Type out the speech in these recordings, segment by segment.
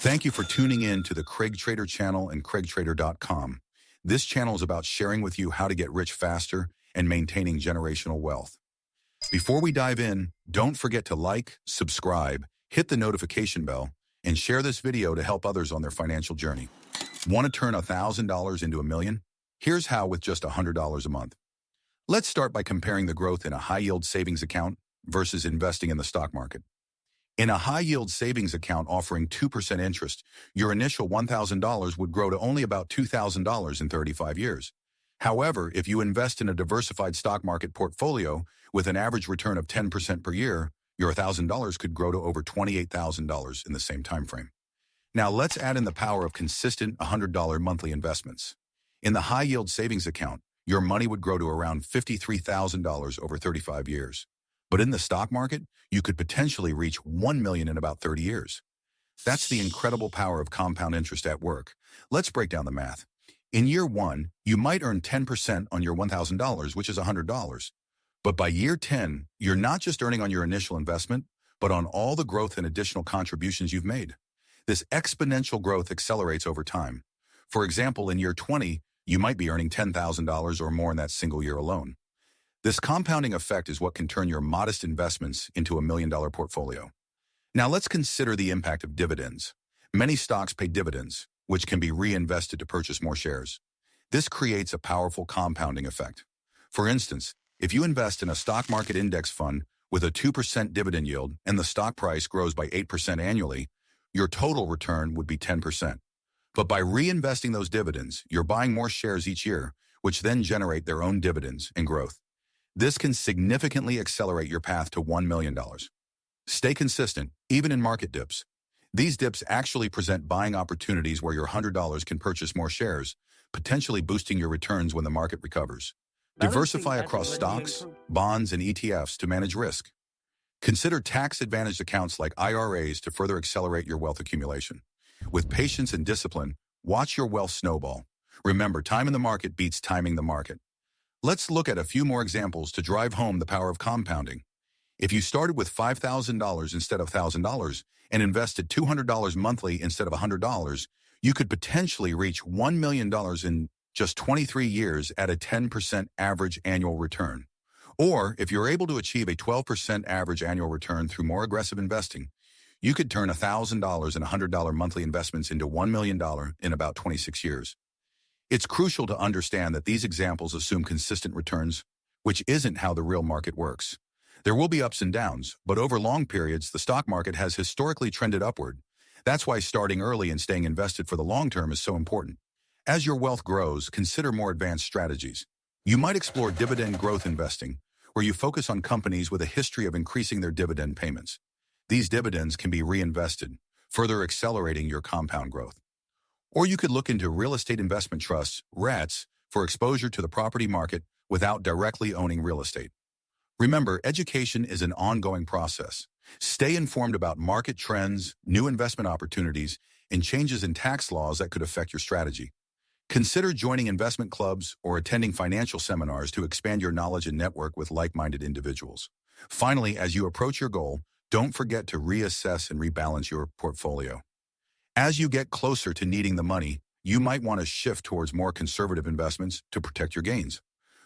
Thank you for tuning in to the CraigTrader Channel and CraigTrader.com. This channel is about sharing with you how to get rich faster and maintaining generational wealth. Before we dive in, don't forget to like, subscribe, hit the notification bell, and share this video to help others on their financial journey. Want to turn $1,000 into $1 million? Here's how with just $100 a month. Let's start by comparing the growth in a high-yield savings account versus investing in the stock market. In a high-yield savings account offering 2% interest, your initial $1,000 would grow to only about $2,000 in 35 years. However, if you invest in a diversified stock market portfolio with an average return of 10% per year, your $1,000 could grow to over $28,000 in the same time frame. Now let's add in the power of consistent $100 monthly investments. In the high-yield savings account, your money would grow to around $53,000 over 35 years. But in the stock market, you could potentially reach $1 million in about 30 years. That's the incredible power of compound interest at work. Let's break down the math. In year one, you might earn 10% on your $1,000, which is $100. But by year 10, you're not just earning on your initial investment, but on all the growth and additional contributions you've made. This exponential growth accelerates over time. For example, in year 20, you might be earning $10,000 or more in that single year alone. This compounding effect is what can turn your modest investments into $1 million portfolio. Now let's consider the impact of dividends. Many stocks pay dividends, which can be reinvested to purchase more shares. This creates a powerful compounding effect. For instance, if you invest in a stock market index fund with a 2% dividend yield and the stock price grows by 8% annually, your total return would be 10%. But by reinvesting those dividends, you're buying more shares each year, which then generate their own dividends and growth. This can significantly accelerate your path to $1 million. Stay consistent, even in market dips. These dips actually present buying opportunities where your $100 can purchase more shares, potentially boosting your returns when the market recovers. Diversify across stocks, bonds, and ETFs to manage risk. Consider tax-advantaged accounts like IRAs to further accelerate your wealth accumulation. With patience and discipline, watch your wealth snowball. Remember, time in the market beats timing the market. Let's look at a few more examples to drive home the power of compounding. If you started with $5,000 instead of $1,000 and invested $200 monthly instead of $100, you could potentially reach $1 million in just 23 years at a 10% average annual return. Or if you're able to achieve a 12% average annual return through more aggressive investing, you could turn $1,000 and $100 monthly investments into $1 million in about 26 years. It's crucial to understand that these examples assume consistent returns, which isn't how the real market works. There will be ups and downs, but over long periods, the stock market has historically trended upward. That's why starting early and staying invested for the long term is so important. As your wealth grows, consider more advanced strategies. You might explore dividend growth investing, where you focus on companies with a history of increasing their dividend payments. These dividends can be reinvested, further accelerating your compound growth. Or you could look into real estate investment trusts, REITs, for exposure to the property market without directly owning real estate. Remember, education is an ongoing process. Stay informed about market trends, new investment opportunities, and changes in tax laws that could affect your strategy. Consider joining investment clubs or attending financial seminars to expand your knowledge and network with like-minded individuals. Finally, as you approach your goal, don't forget to reassess and rebalance your portfolio. As you get closer to needing the money, you might want to shift towards more conservative investments to protect your gains.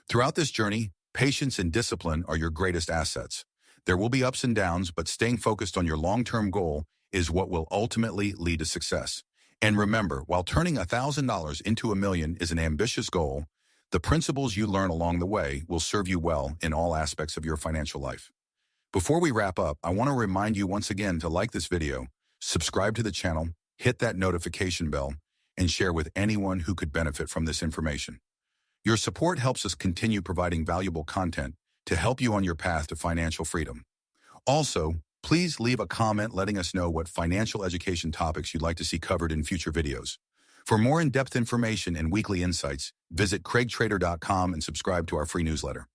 Throughout this journey, patience and discipline are your greatest assets. There will be ups and downs, but staying focused on your long-term goal is what will ultimately lead to success. And remember, while turning $1,000 into $1 million is an ambitious goal, the principles you learn along the way will serve you well in all aspects of your financial life. Before we wrap up, I want to remind you once again to like this video, subscribe to the channel, hit that notification bell, and share with anyone who could benefit from this information. Your support helps us continue providing valuable content to help you on your path to financial freedom. Also, please leave a comment letting us know what financial education topics you'd like to see covered in future videos. For more in-depth information and weekly insights, visit CraigTrader.com and subscribe to our free newsletter.